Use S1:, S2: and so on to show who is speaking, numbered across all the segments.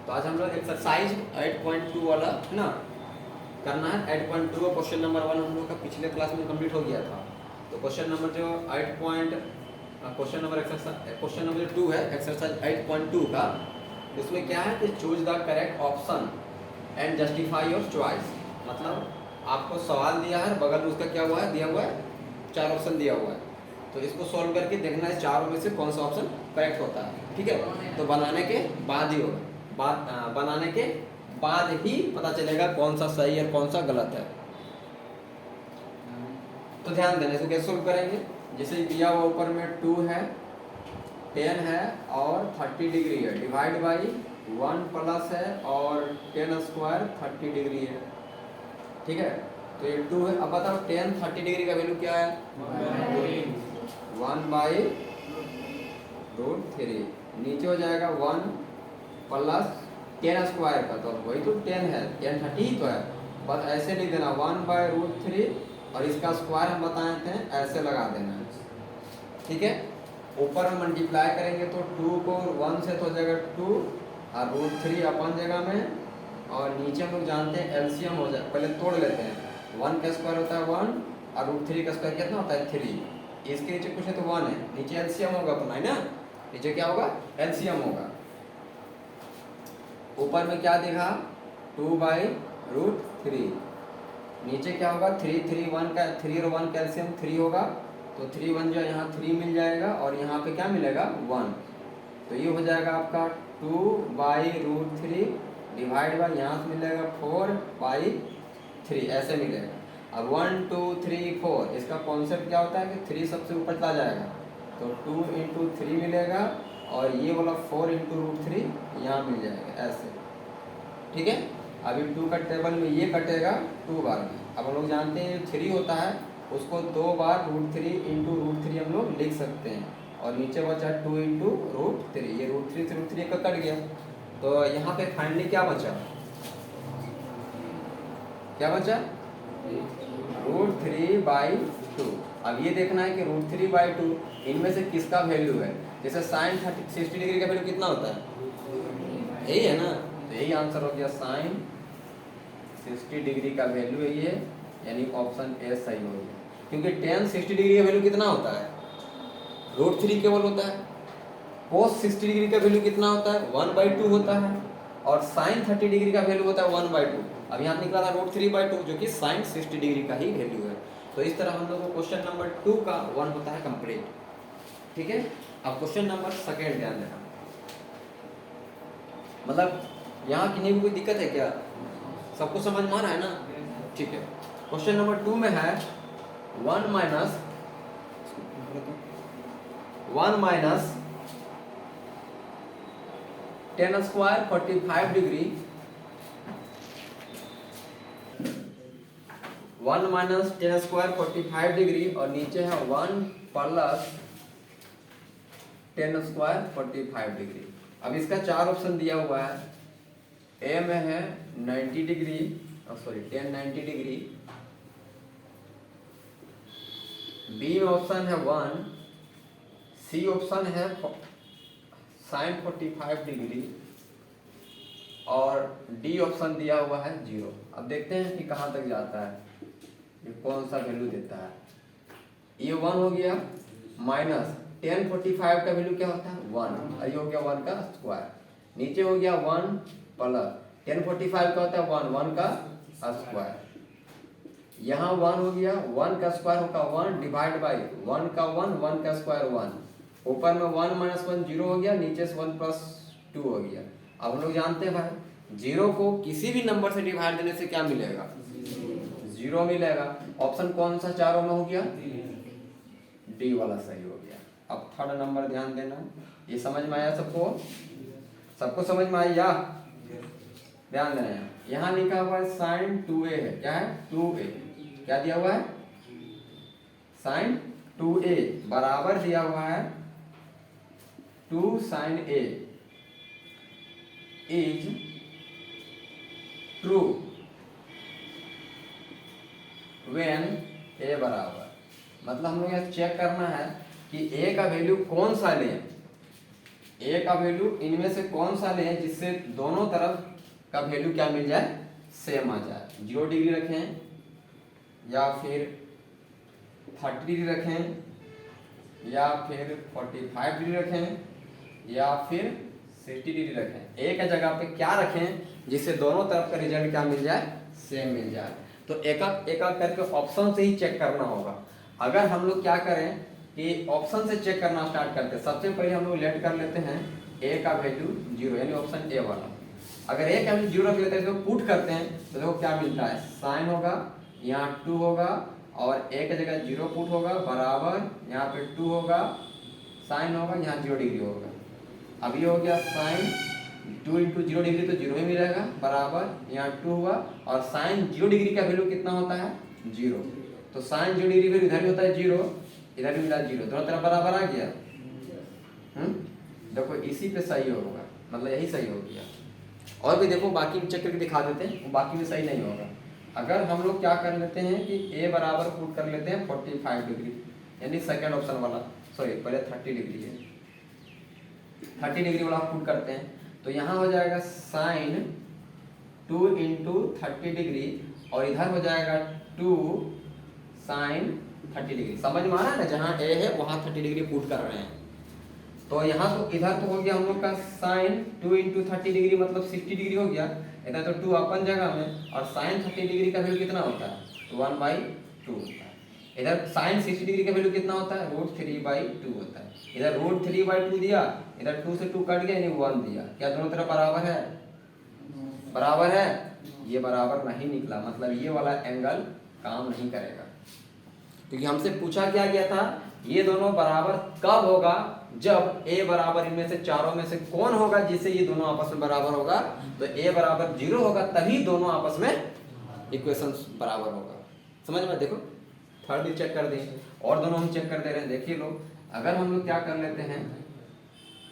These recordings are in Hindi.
S1: तो आज हम लोग एक्सरसाइज 8.2 वाला है ना करना है। 8.2 और क्वेश्चन नंबर 1 हम लोग का पिछले क्लास में कंप्लीट हो गया था। तो क्वेश्चन नंबर जो 8 पॉइंट क्वेश्चन नंबर 2 है एक्सरसाइज 8.2 का, उसमें क्या है कि choose the correct option and justify your choice. मतलब आपको सवाल दिया है, बगल में उसका क्या हुआ है, दिया हुआ है 4 ऑप्शन दिया हुआ है। तो इसको सॉल्व करके देखना है चारों में से कौन सा ऑप्शन करेक्ट होता है। ठीक है, तो बनाने के बाद ही होगा, बनाने के बाद ही पता चलेगा कौन सा सही है कौन सा गलत है। तो ध्यान देना, इसको कैसे सोल्व करेंगे। जैसे दिया हुआ ऊपर में 2 है, 10 है और 30 डिग्री है, डिवाइड बाई 1 प्लस है और 10 स्क्वायर 30 डिग्री है। ठीक है, तो ये 2 है। अब बताओ 10 30 डिग्री का वैल्यू क्या है, 1/√3। नीचे हो जाएगा 1 प्लस 10 स्क्वायर का, तो वही तो 10 है, 10 30 ही तो है। बस ऐसे लिख देना 1/√3 और इसका स्क्वायर हम बताए थे ऐसे लगा देना है। ठीक है, ऊपर में मल्टीप्लाई करेंगे तो 2 को 1 से तो हो जाएगा 2 और √3 अपन जगह में, और नीचे हम लोग जानते हैं एलसीएम हो जाए, पहले तोड़ लेते हैं। 1 का स्क्वायर होता है 1 और √3 का स्क्वायर कितना होता है 3। इसके नीचे कुछ है तो 1 है, नीचे एलसीएम होगा अपना, है ना। नीचे क्या होगा, एलसीएम होगा। ऊपर में क्या देखा 2/√3, नीचे क्या होगा 3 3 1 का 3 और 1 कैल्शियम 3 होगा, तो 3 1 जो यहाँ 3 मिल जाएगा और यहाँ पे क्या मिलेगा 1। तो ये हो जाएगा आपका 2/√3 डिवाइड बाई यहाँ से मिलेगा 4/3, ऐसे मिलेगा। अब 1 2 3 4 इसका कॉन्सेप्ट क्या होता है कि 3 सबसे ऊपर चला जाएगा, तो 2 × 3 मिलेगा और ये वाला 4 × √3 यहाँ मिल जाएगा ऐसे। ठीक है, अभी 2 का टेबल में ये कटेगा 2 बार में। अब हम लोग जानते हैं 3 होता है उसको 2 बार √3 × √3 हम लोग लिख सकते हैं, और नीचे बचा 2 × √3, ये √3 से √3 का कट गया। तो यहाँ पे फाइनली क्या बचा, क्या बचा √3/2। अब ये देखना है कि √3/2 इनमें से किसका वैल्यू है। जैसे साइन 60 डिग्री का वैल्यू कितना होता है, यही है ना, तो यही आंसर हो गया, साइन 60 डिग्री का वैल्यू है ये, यानी ऑप्शन ए सही हो गया। क्योंकि tan 60 डिग्री का वैल्यू कितना होता है, √3 केवल होता है। cos 60 डिग्री का वैल्यू कितना होता है, 1/2 होता है, और sin 30 डिग्री का वैल्यू होता है 1/2। अब यहाँ निकला था √3/2 जो कि sin 60 डिग्री का ही वैल्यू है। तो इस तरह हम लोग को क्वेश्चन नंबर 2 का 1 होता है कंप्लीट। ठीक है, अब क्वेश्चन नंबर 2 ध्यान देना। मतलब यहाँ किन्हीं को कोई दिक्कत है क्या, सबको समझ में आ रहा है ना। ठीक है, क्वेश्चन नंबर 2 में है 1 minus 10 square 45 degree, 1 minus 10 square 45 degree, और नीचे है 1 प्लस 10 स्क्वायर 45 डिग्री। अब इसका 4 ऑप्शन दिया हुआ है। ए में है 90 डिग्री, सॉरी 10 90 डिग्री, बी में ऑप्शन है 1, सी ऑप्शन है साइन 45 डिग्री, और डी ऑप्शन दिया हुआ है 0। अब देखते हैं कि कहाँ तक जाता है, ये कौन सा वैल्यू देता है। ये 1 हो गया, माइनस 10 45 का वैल्यू क्या होता है 1, और ये हो गया 1 का स्क्वायर। नीचे हो गया 1 प्लस 10 45 का होता है 1 का स्क्वायर। यहाँ 1 हो गया, 1 का स्क्वायर होगा 1 डिवाइड बाई 1 का 1 का स्क्वायर 1। ऊपर में 1 माइनस 1 0 हो गया, नीचे से 1 प्लस 2 हो गया। अब हम लोग जानते हैं भाई 0 को किसी भी नंबर से डिवाइड देने से क्या मिलेगा, 0 मिलेगा। ऑप्शन कौन सा चारों में हो गया, डी वाला सही हो गया। अब 3rd नंबर ध्यान देना, ये समझ में आया सबको, सबको समझ में आया, ध्यान देना। यहाँ लिखा हुआ है साइन 2a है, क्या है 2a, क्या दिया हुआ है साइन 2a बराबर दिया हुआ है 2 sin a is true when a बराबर। मतलब हम लोग यहाँ चेक करना है कि a का वैल्यू कौन सा लें, ए का वैल्यू इनमें से कौन सा लें जिससे दोनों तरफ का वैल्यू क्या मिल जाए, सेम आ जाए। 0 डिग्री रखें या फिर 30 डिग्री रखें या फिर 45 डिग्री रखें या फिर 60 डिग्री रखें। ए का जगह पे क्या रखें जिससे दोनों तरफ का रिजल्ट क्या मिल जाए, सेम मिल जाए। तो एक एक करके ऑप्शन से ही चेक करना होगा। अगर हम लोग क्या करें कि ऑप्शन से चेक करना स्टार्ट करते हैं, सबसे पहले हम लोग लेट कर लेते हैं ए का वैल्यू 0, यानी ऑप्शन ए वाला। अगर ए का वैल्यू 0 रख लेते हैं तो पुट करते हैं तो देखो क्या मिलता है, साइन होगा, यहाँ 2 होगा और ए की जगह 0 पुट होगा, बराबर यहाँ पे 2 होगा, साइन होगा, यहाँ 0 डिग्री होगा। अब ये हो गया साइन 2 इंटू 0 डिग्री तो 0 ही मिलेगा, बराबर यहाँ 2 हुआ और साइन 0 डिग्री का वैल्यू कितना होता है, 0। तो साइन 0 डिग्री वैल्यू इधर भी होता है 0, इधर भी मिला 0, दोनों तरफ बराबर आ गया। देखो इसी पे सही होगा, मतलब यही सही हो गया। और भी देखो बाकी चेक करके दिखा देते हैं, वो बाकी में सही नहीं होगा। अगर हम लोग क्या कर लेते हैं कि ए बराबर पुट कर लेते हैं 45 डिग्री, यानी सेकंड ऑप्शन वाला, सॉरी पहले 30 डिग्री है, 30 डिग्री वाला पुट करते हैं तो यहाँ हो जाएगा साइन 2 इंटू 30 डिग्री और इधर हो जाएगा 2 साइन 30 डिग्री। समझ में आ रहा है ना, जहाँ ए है वहाँ 30 डिग्री पुट कर रहे हैं। तो यहाँ तो इधर तो हो गया हम लोग का साइन 2 इंटू 30 डिग्री मतलब 60 डिग्री हो गया, इधर तो 2 अपन जगह में, और साइन 30 डिग्री का वैल्यू कितना होता है, 1/2 होता है। इधर साइन 60 डिग्री का वैल्यू कितना होता है, √3/2 होता है। इधर √3/2 दिया, इधर 2 से 2 कट गया यानी 1 दिया। क्या दोनों तरफ बराबर है, बराबर है? ये बराबर नहीं निकला, मतलब ये वाला एंगल काम नहीं करेगा, क्योंकि हमसे पूछा क्या गया था, ये दोनों बराबर कब होगा, जब a बराबर इनमें से चारों में से कौन होगा जिससे ये दोनों आपस में बराबर होगा। तो a बराबर 0 होगा तभी दोनों आपस में इक्वेशन बराबर होगा। समझ में? देखो थर्ड भी चेक कर दें और दोनों हम चेक कर दे रहे हैं। देखिए लोग, अगर हम लोग क्या कर लेते हैं,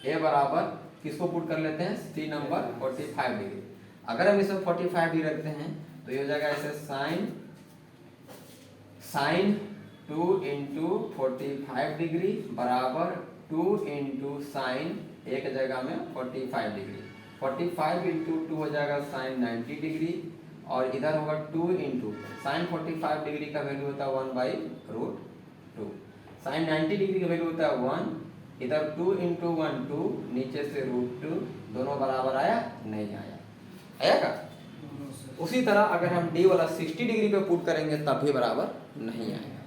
S1: a बराबर किसको पुट कर लेते हैं, सी नंबर 45 डिग्री। अगर हम इसमें 45 डिग्री रखते हैं तो ये हो जाएगा ऐसे साइन 2 इंटू 45 डिग्री बराबर 2 इंटू साइन एक जगह में 45 डिग्री, 45 इंटू 2 हो जाएगा साइन 90 डिग्री और इधर होगा 2 इंटू साइन 45 डिग्री का वैल्यू होता है 1/√2, साइन 90 डिग्री का वैल्यू होता है 1, इधर 2 इंटू 1 2, नीचे से √2, दोनों बराबर आया, नहीं आया, आया का? उसी तरह अगर हम डी वाला 60 डिग्री पे पुट करेंगे तब भी बराबर नहीं आएगा,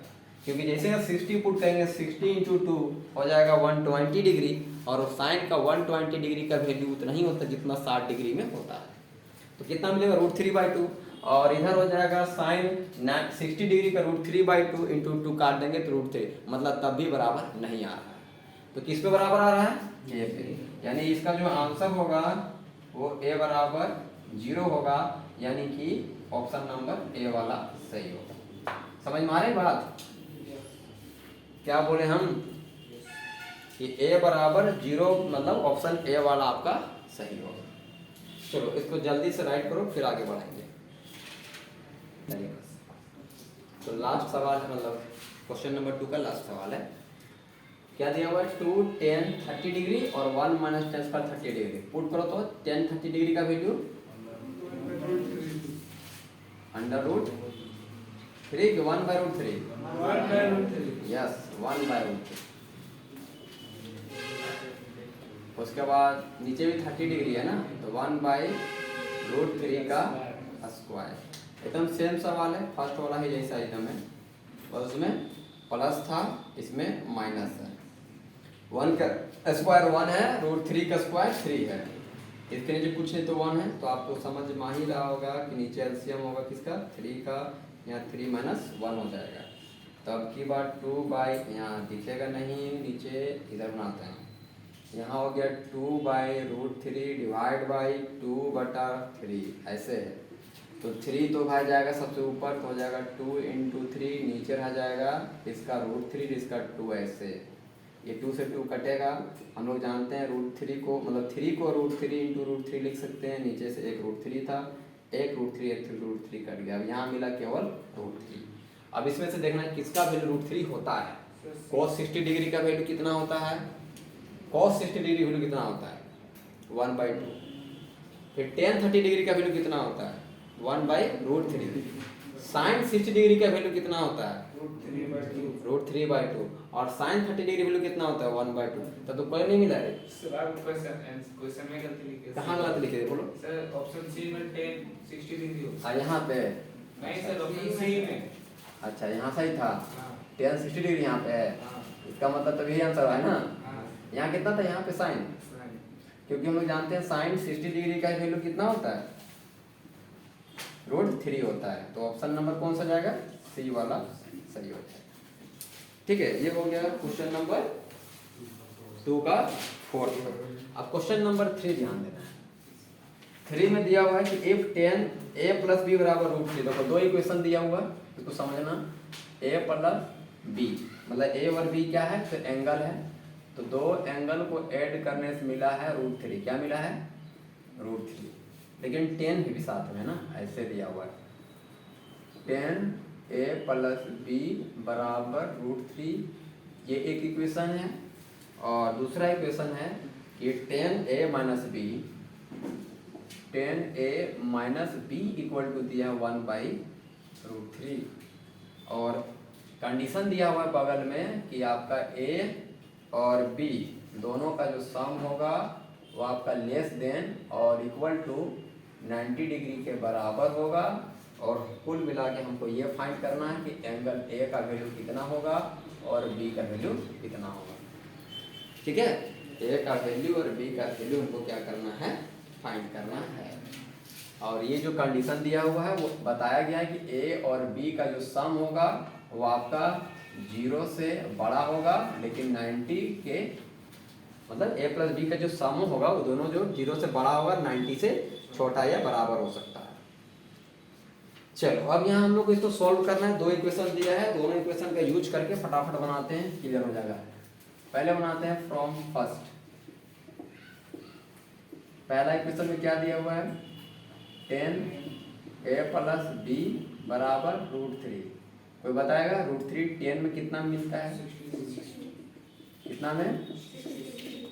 S1: क्योंकि जैसे हम 60 पुट करेंगे 60 इंटू 2 हो जाएगा 120 डिग्री और साइन का 120 डिग्री का वैल्यू उतना ही होता है जितना 60 डिग्री में होता है। तो कितना मिलेगा, √3/2 और इधर हो जाएगा साइन 60 डिग्री का √3/2 इंटू 2 काट देंगे तो √3, मतलब तब भी बराबर नहीं आ रहा है। तो किस पे बराबर आ रहा है, ए पे, यानी इसका जो आंसर होगा वो ए बराबर 0 होगा, यानी कि ऑप्शन नंबर ए वाला सही होगा। समझ में आ रही बात? क्या बोले हम कि ए बराबर 0 मतलब ऑप्शन ए वाला आपका सही होगा। चलो इसको जल्दी से राइट करो फिर आगे बढ़ाएंगे। तो लास्ट सवाल है, मतलब क्वेश्चन नंबर 2 का लास्ट सवाल है। क्या दिया हुआ है, 2 10 30 डिग्री और 1 - 10 पर 30 डिग्री। पुट करो तो 10 30 डिग्री का वैल्यू √3 के 1/√3, यस 1/√3। उसके बाद नीचे भी 30 डिग्री है ना, तो 1/√3 का स्क्वायर। एकदम सेम सवाल है, फर्स्ट वाला ही जैसा एकदम है, बस उसमें प्लस था इसमें माइनस है। 1 का स्क्वायर 1 है, √3 का स्क्वायर 3 है, इसके नीचे कुछ नहीं तो 1 है। तो आपको समझ में ही रहा होगा कि नीचे एलसीएम होगा किसका, 3 का, यहाँ 3 - 1 हो जाएगा। तब की बात 2 यहाँ दिखेगा नहीं, नीचे इधर बनाते हैं, यहाँ हो गया 2/√3 डिवाइड बाई 2/3 ऐसे है। तो 3 तो भाई जाएगा सबसे ऊपर, तो हो जाएगा 2 इंटू 3, नीचे रह जाएगा इसका √3, इसका 2 ऐसे। ये 2 से 2 कटेगा, हम लोग जानते हैं √3 को, मतलब 3 को √3 इंटू √3 लिख सकते हैं। नीचे से एक √3 था, एक √3 एक √3 कट गया, अब यहाँ मिला केवल √3। अब इसमें से देखना किसका वैल्यू √3 होता है। cos 60 डिग्री का वैल्यू कितना होता है,
S2: cos 60 डिग्री वैल्यू कितना होता है 1/2। फिर tan 30 डिग्री का वैल्यू कितना होता है 1/√3। sin 60 डिग्री का वैल्यू कितना होता है √3/2 और sin 30 डिग्री वैल्यू कितना होता है 1/2। तो कोई नहीं मिला है।
S3: सर आप क्वेश्चन में गलती लिखे।
S2: कहाँ गलत लिखे थे बोलो।
S3: सर ऑप्शन सी में tan 60 डिग्री होता है।
S1: यहाँ पे
S3: नहीं सर ऑप्शन सी में।
S1: अच्छा यहाँ सही था,
S3: हाँ
S1: tan 60 डिग्री यहाँ पे है,
S3: हाँ
S1: इसका मतलब तो यही आंसर है ना।
S3: हाँ
S1: यहाँ कितना था, यहाँ पे साइन, क्योंकि हम लोग जानते हैं साइन 60 डिग्री का वैल्यू कितना होता है √3 होता है। तो ऑप्शन नंबर कौन सा जाएगा, सी वाला सही होता है। ठीक है, ये हो गया क्वेश्चन नंबर 2 का 4th। अब क्वेश्चन नंबर 3 ध्यान देना है। 3 में दिया हुआ है कि इफ tan a + b = √3। देखो दो इक्वेशन दिया हुआ है, इसको समझना। a + b मतलब a और b क्या है, तो एंगल है। तो दो एंगल को ऐड करने से मिला है √3। क्या मिला है √3, लेकिन tan भी साथ में ना, ऐसे दिया हुआ है tan a + b = √3। ये एक इक्वेशन है। और दूसरा इक्वेशन है कि tan a - b = दिया 1/√3। और कंडीशन दिया हुआ है बगल में कि आपका a और b दोनों का जो सम होगा वो आपका लेस देन और इक्वल टू 90 डिग्री के बराबर होगा। और कुल मिला के हमको ये फाइंड करना है कि एंगल a का वैल्यू कितना होगा और b का वैल्यू कितना होगा। ठीक है, a का वैल्यू और b का वैल्यू हमको क्या करना है, फाइंड करना है। और ये जो कंडीशन दिया हुआ है वो बताया गया है कि a और b का जो सम होगा वो आपका 0 से बड़ा होगा, लेकिन 90 के मतलब a + b का जो सम होगा वो दोनों जो 0 से बड़ा होगा 90 से छोटा या बराबर हो सकता है। चलो अब यहाँ हम लोग को इसको सॉल्व करना है। दो इक्वेशन दिया है, दोनों इक्वेशन का यूज करके फटाफट बनाते हैं, क्लियर हो जाएगा। पहले बनाते हैं फ्रॉम फर्स्ट। पहला इक्वेशन में क्या दिया हुआ है, tan a + b = √3। कोई बताएगा √3 tan में कितना मिलता है, कितना में,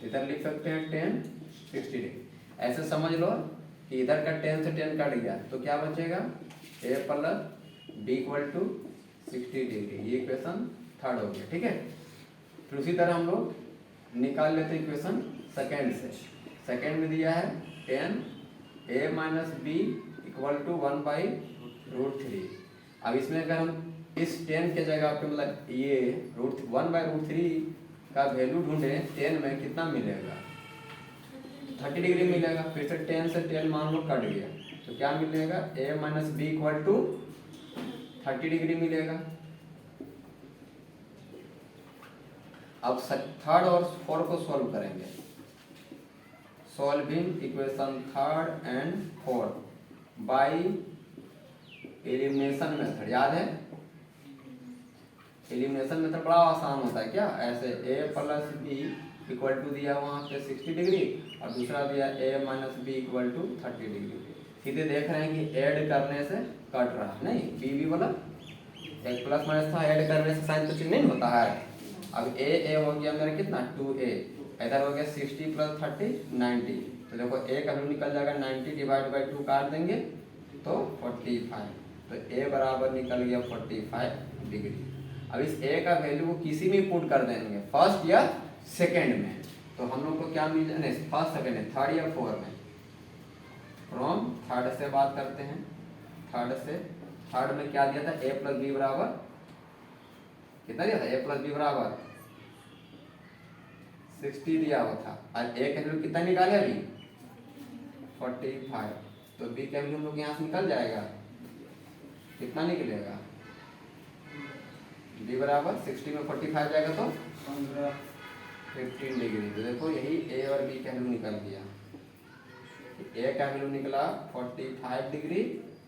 S1: इधर लिख सकते हैं tan 60 डिग्री। ऐसे समझ लो कि इधर का tan से tan कट गया तो क्या बचेगा, a + b = 60 डिग्री। ये इक्वेशन थर्ड हो गया। ठीक है, फिर उसी तरह हम लोग निकाल लेते हैं इक्वेशन सेकेंड से। सेकेंड में दिया है tan a - b = 1/√3। अब इसमें अगर हम इस tan के जगह पे मतलब ये 1/√3 का वैल्यू ढूंढे, tan में कितना मिलेगा 30 डिग्री मिलेगा। फिर से tan से tan मान लो कट गया तो क्या मिलेगा, a - b = 30 डिग्री मिलेगा। अब थर्ड और फोर्थ को सॉल्व करेंगे। Solving equation third and fourth by elimination method. याद है एलिमिनेशन मेथड बड़ा आसान होता है क्या, ऐसे a + b = दिया वहाँ पे 60 डिग्री और दूसरा दिया a - b = 30 डिग्री। सीधे देख रहे हैं कि ऐड करने से कट रहा है, नहीं b वाला एक प्लस माइनस था, ऐड करने से साइन तो चेंज नहीं होता है। अब a हो गया मेरा कितना 2a, इधर हो गया 60 + 30 90। तो देखो a का वैल्यू निकल जाएगा 90 / 2 काट देंगे तो 45। तो a बराबर निकल गया 45 डिग्री। अब इस a का वैल्यू को किसी में पुट कर देंगे, फर्स्ट या सेकेंड में, तो हम लोग को क्या मिल जाए, नहीं फर्स्ट सेकेंड है, थर्ड या फोर्थ में। फ्रॉम थर्ड से बात करते हैं। थर्ड से, थर्ड में क्या दिया था, a + b बराबर कितना दिया था, a + b बराबर 60 दिया हुआ था। और a का वैल्यू कितना निकाले अभी 45। तो b का वैल्यू हम लोग यहाँ से निकल जाएगा, कितना निकलेगा, b बराबर 60 में 45 जाएगा तो 15 डिग्री। तो देखो यही a और b का वैल्यू निकल गया। a का वैल्यू निकला 45 डिग्री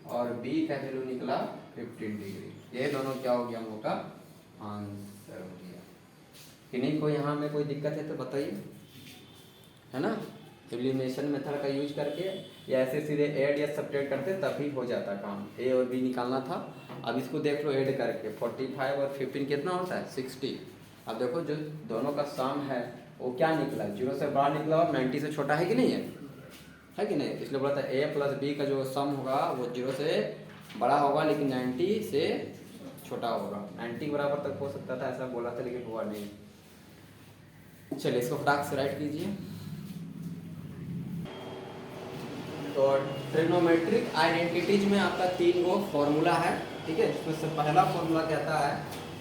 S1: और b का वैल्यू निकला 15 डिग्री। ये दोनों क्या हो गया हम लोग का आंसर हो गया। किन्हीं को यहाँ में कोई दिक्कत है तो बताइए, है ना। एलिमिनेशन मेथड का यूज करके या ऐसे सीधे ऐड या सब्ट्रैक्ट करते तभी हो जाता काम। a और b निकालना था। अब इसको देख लो ऐड करके 45 और 15 कितना होता है 60। अब देखो जो दोनों का सम है
S2: वो क्या निकला, 0 से बड़ा निकला और 90 से छोटा है कि नहीं है कि नहीं। इसलिए बोला था a प्लस बी का जो सम होगा वो 0 से बड़ा होगा लेकिन 90 से छोटा होगा। 90 के बराबर तक हो सकता था, ऐसा बोला था लेकिन हुआ नहीं। चलिए इसको फटाक से राइट कीजिए। तो ट्रिग्नोमेट्रिक आइडेंटिटीज में आपका 3 गो फॉर्मूला है, ठीक है। इसमें से पहला फॉर्मूला कहता है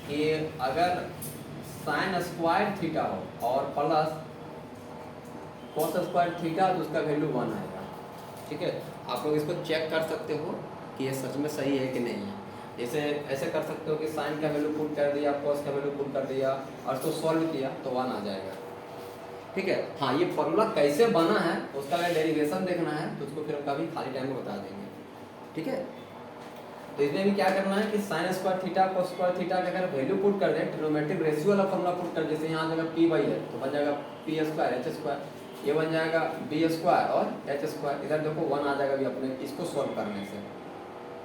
S2: कि अगर साइन स्क्वायर थीटा हो और प्लस कॉस स्क्वायर थीटा तो उसका वैल्यू 1 आएगा, ठीक है। आप लोग इसको चेक कर सकते हो कि ये सच में सही है कि नहीं है। जैसे ऐसे कर सकते हो कि साइन का वैल्यू पुट कर दिया, कॉस का वैल्यू पुट कर दिया और उसको सॉल्व किया तो 1 आ जाएगा, ठीक है। हाँ, ये फॉर्मूला कैसे बना है उसका अगर डेरिवेशन देखना है तो उसको फिर हम कभी खाली टाइम में बता देंगे, ठीक है। तो इसमें भी क्या करना है कि sign square theta cos square theta का अगर वैल्यू पुट कर दें, ट्रिग्नोमेट्रिक रेशियो वाला फॉर्मूला पुट कर, जैसे यहाँ जगह पी वाई है तो बन जाएगा पी स्क्वायर एच स्क्वायर, ये बन जाएगा बी स्क्वायर और एच स्क्वायर। इधर देखो 1 आ जाएगा भी अपने इसको सॉल्व करने से।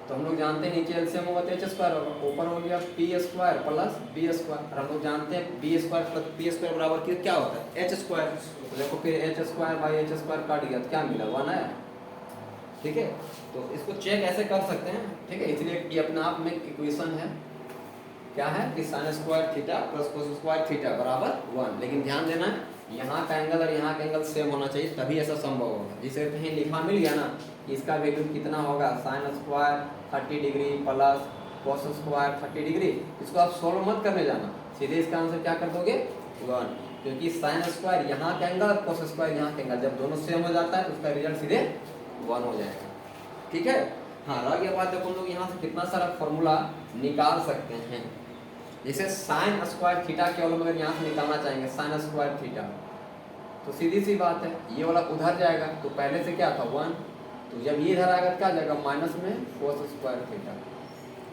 S2: तो हम लोग जानते हैं नीचे एलसीएम होगा तो एच स्क्वायर होगा, ऊपर हो गया P square plus B square. और हम लोग जानते हैं B square plus P square बराबर क्या होता है, एच स्क्वायर। तो देखो फिर H square by H square काट गया तो क्या मिला, 1 आया, ठीक है। तो इसको चेक ऐसे कर सकते हैं, ठीक है। इसलिए ये अपने आप में इक्वेशन है, क्या है कि sign square theta plus cos square theta बराबर 1। लेकिन ध्यान देना है यहाँ का एंगल और यहाँ का एंगल सेम होना चाहिए तभी ऐसा संभव होगा। जिसे कहीं लिखा मिल गया ना कि इसका वैल्यू कितना होगा, sine square 30 degree plus cos square 30 degree, इसको आप सॉल्व मत करने जाना, सीधे इसका आंसर क्या कर दोगे 1, क्योंकि साइन स्क्वायर यहाँ का एंगल और कॉस स्क्वायर यहाँ का एंगल जब दोनों सेम हो जाता है तो उसका रिजल्ट सीधे 1 हो जाएगा, ठीक है। हाँ, रह गया बात, देखो हम लोग यहाँ से कितना सारा फॉर्मूला निकाल सकते हैं। जैसे साइन स्क्वायर थीटा केवल हम अगर यहाँ से निकालना चाहेंगे साइन स्क्वायर थीटा, तो सीधी सी बात है ये वाला उधर जाएगा तो पहले से क्या था 1, तो जब ये इधर आएगा क्या जाएगा माइनस में कोस स्क्वायर थीटा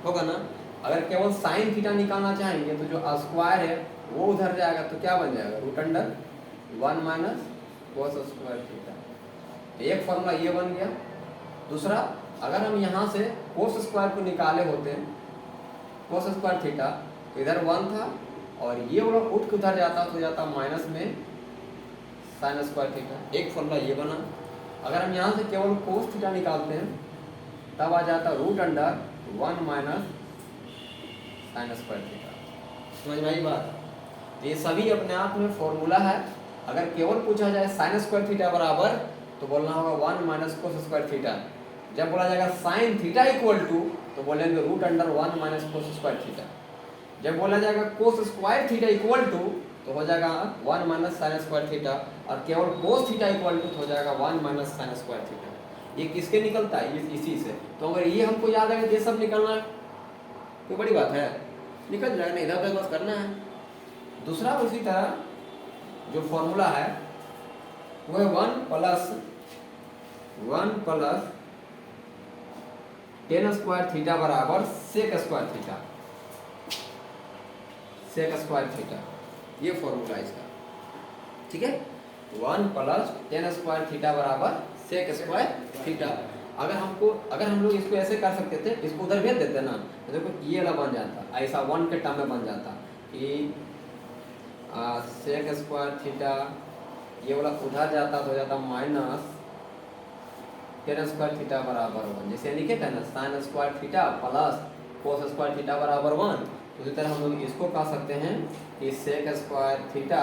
S2: होगा ना। अगर केवल साइन थीटा निकालना चाहेंगे तो जो स्क्वायर है वो उधर जाएगा तो क्या बन जाएगा root under 1 minus cos square theta. एक फॉर्मूला ये बन गया। दूसरा, अगर हम यहाँ से कोस स्क्वायर को निकाले होते हैं कोस स्क्वायर थीटा तो इधर 1 था और ये वाला उठ के उधर जाता तो जाता माइनस में साइन स्क्वायर थीटा। एक फॉर्मूला ये बना। अगर हम यहाँ से केवल कोस थीटा निकालते हैं तब आ जाता root under 1 minus sine square theta. समझ में आई बात। तो ये सभी अपने आप में फॉर्मूला है। अगर केवल पूछा जाए साइन स्क्वायर थीटा बराबर तो बोलना होगा 1 माइनस कोस स्क्वायर थीटा। जब बोला जाएगा साइन थीटा इक्वल टू तो बोलेंगे root under 1 minus cos square theta. जब बोला जाएगा cos square theta equal to तो हो जाएगा 1 माइनस साइन स्क्वायर थीटा, और केवल कोस थीटा इक्वल टू तो हो जाएगा 1 माइनस साइन स्क्वायर थीटा। ये किसके निकलता है, ये इसी से। तो अगर ये हमको याद है कि ये सब निकलना कोई बड़ी बात है, निकल जाएगा, इधर उधर बस करना है। दूसरा उसी तरह जो फॉर्मूला है वो है 1 प्लस 10 स्क्वायर थीटा बराबर sec square theta. Sec square theta ये फॉर्मूला इसका, ठीक है। 1 प्लस 10 स्क्वायर थीटा बराबर सेक स्क्वायर थीटा। अगर हम लोग इसको ऐसे कर सकते थे, इसको उधर भेज देते ना तो देखो ये वाला बन जाता, ऐसा 1 के टर्म में बन जाता कि सेक स्क्वायर थीटा, ये वाला उधर जाता तो हो जाता माइनस 10 स्क्वायर थीटा बराबर 1। जैसे लिखे थे ना sign square theta plus cos square theta बराबर 1, तो इसी तरह हम लोग इसको कह सकते हैं कि sec square theta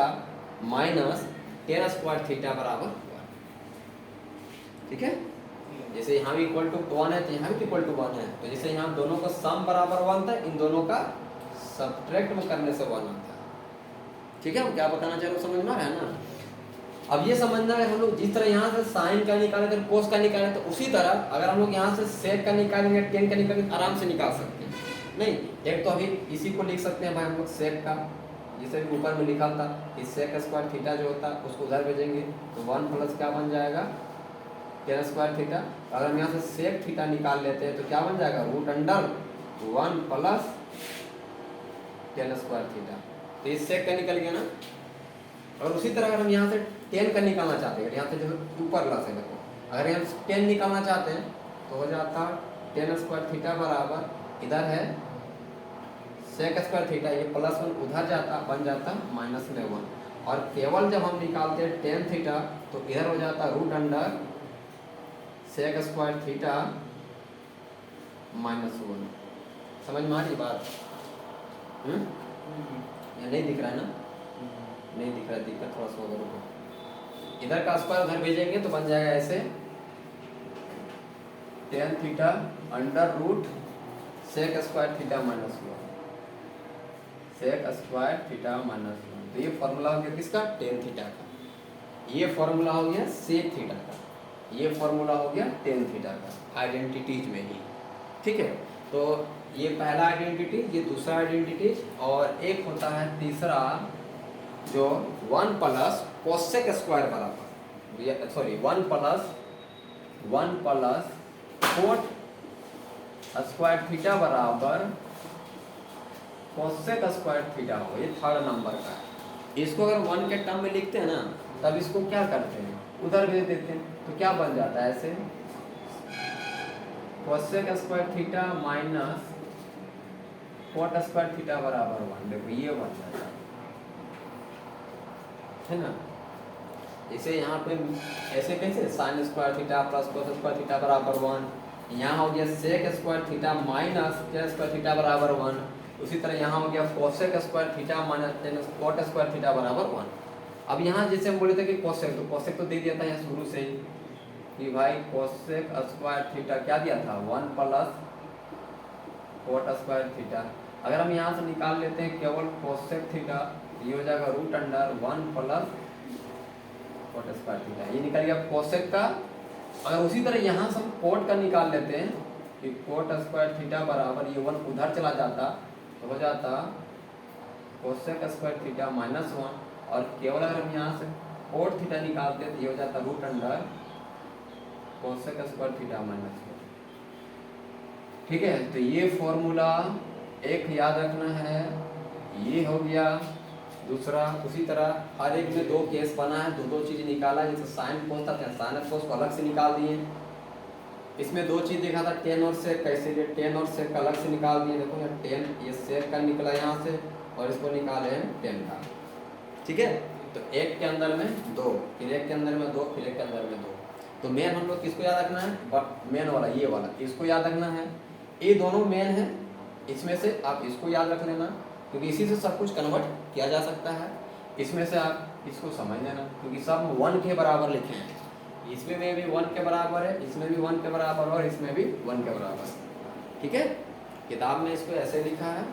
S2: minus 10 square theta बराबर 1, ठीक है। जैसे यहाँ भी इक्वल टू 1 है तो यहाँ भी इक्वल टू 1 है, तो जैसे यहाँ दोनों का सम बराबर 1 था, इन दोनों का सब्ट्रैक्ट में करने से 1 आता है, ठीक है। हम क्या बताना चाह रहे हो समझ में आ रहा है ना। अब ये समझना है हम लोग जिस तरह यहाँ से साइन का निकाले थे कोस का निकाले तो उसी तरह अगर हम लोग यहाँ से सेक का निकालेंगे 10 का निकालेंगे आराम से निकाल सकते हैं। नहीं, एक तो अभी इसी को लिख सकते हैं भाई हम लोग सेक का, जिसे भी ऊपर में लिखा था कि सेक स्क्वायर थीटा जो होता है उसको उधर भेजेंगे तो 1 प्लस क्या बन जाएगा 10 स्क्वायर थीटा। अगर हम यहाँ से सेक थीटा निकाल लेते हैं तो क्या बन जाएगा root under 1 plus 10 square theta. तो ये सेक का निकल गया ना। और उसी तरह अगर हम यहाँ से 10 का निकालना चाहते हैं, यहाँ से जो ऊपर ला से देखो, अगर यहाँ से 10 निकालना चाहते हैं तो हो जाता 10 स्क्वायर थीटा बराबर इधर है सेक स्क्वायर थीटा, ये प्लस 1 उधर जाता बन जाता माइनस में 1। और केवल जब हम निकालते हैं टेन थीटा तो इधर हो जाता है root under sec square theta -1। समझ में आ रही बात? ये नहीं दिख रहा है ना? नहीं दिख रहा, दिक्कत थोड़ा सा होगा, रुको। इधर का स्क्वायर उधर भेजेंगे तो बन जाएगा ऐसे tan theta under root sec square theta -1, sec square theta -1। तो ये फॉर्मूला हो गया किसका? टेन थीटा का। ये फॉर्मूला हो गया सेक थीटा का, ये फॉर्मूला हो गया टेन थीटा का आइडेंटिटीज में ही। ठीक है, तो ये पहला आइडेंटिटी, ये दूसरा आइडेंटिटी, और एक होता है तीसरा जो 1 प्लस कोसेक स्क्वायर बराबर, sorry 1 plus cot square theta बराबर कोसेक स्क्वायर थीटा हो, ये थर्ड नंबर का है। इसको अगर 1 के टर्म में लिखते हैं ना, तब इसको क्या करते हैं, उधर भेज देते हैं, तो क्या बन जाता है ऐसे cosec square theta minus cot square theta बराबर 1। देखो ये बन जाता है ना। इसे यहाँ पे ऐसे कैसे sine square theta plus cos square theta बराबर 1। यहाँ हो गया sec square theta minus tan square theta बराबर 1। उसी तरह यहाँ हो गया cosec square theta minus tan cot square theta बराबर 1। अब यहाँ जैसे हम बोले थे कि कोसेक, तो कोसेक तो दे दिया था यहाँ शुरू से ही कि भाई कोसेक स्क्वायर थीटा क्या दिया था, 1 प्लस कोट स्क्वायर थीटा। अगर हम यहाँ से निकाल लेते हैं केवल कोसेक थीटा, ये हो जाएगा root under 1 plus cot square theta, ये निकल गया कोसेक का। अगर उसी तरह यहाँ से हम कोट का निकाल लेते हैं कि कोट स्क्वायर थीटा बराबर ये 1 उधर चला जाता तो हो जाता कोसेक स्क्वायर थीटा -1, और केवल अगर हम यहाँ से कोट थीटा निकालते तो ये हो जाता root under cosec square theta -1। ठीक है, तो ये फॉर्मूला एक याद रखना है, ये हो गया। दूसरा उसी तरह हर एक में 2 केस बना है, दो चीज़ निकाला, जैसे साइन कोस था, साइन कोस को अलग से निकाल दिए। इसमें 2 चीज़ देखा था, टेन और सेक, कैसे लिए टेन और सेक अलग से निकाल दिए। देखो यार टेन, ये सेक का निकला यहाँ से, और इसको निकाले हैं टेन का। ठीक है, तो एक के अंदर में 2, फिर एक के अंदर में 2, फिर एक के अंदर में 2। तो मेन हम लोग किसको याद रखना है, बट मेन वाला ये वाला इसको याद रखना है। ये दोनों मेन है, इसमें से आप इसको याद रख लेना, क्योंकि इसी से सब कुछ कन्वर्ट किया जा सकता है। इसमें से आप इसको समझ लेना, क्योंकि सब 1 के बराबर लिखे हैं। इसमें में भी 1 के बराबर है, इसमें भी 1 के बराबर है, और इसमें भी 1 के बराबर है। ठीक है, किताब में इसको ऐसे लिखा है,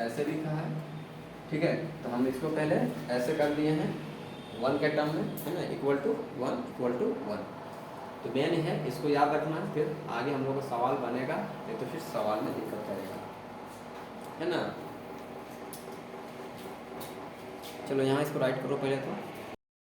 S2: ऐसे लिखा है। ठीक है, तो हम इसको पहले ऐसे कर दिए हैं 1 के टर्म में, है ना, इक्वल टू 1। तो मेन है, इसको याद रखना, फिर आगे हम लोग का सवाल बनेगा, नहीं तो फिर सवाल में दिक्कत करेगा, है ना। चलो यहाँ इसको राइट करो पहले तो।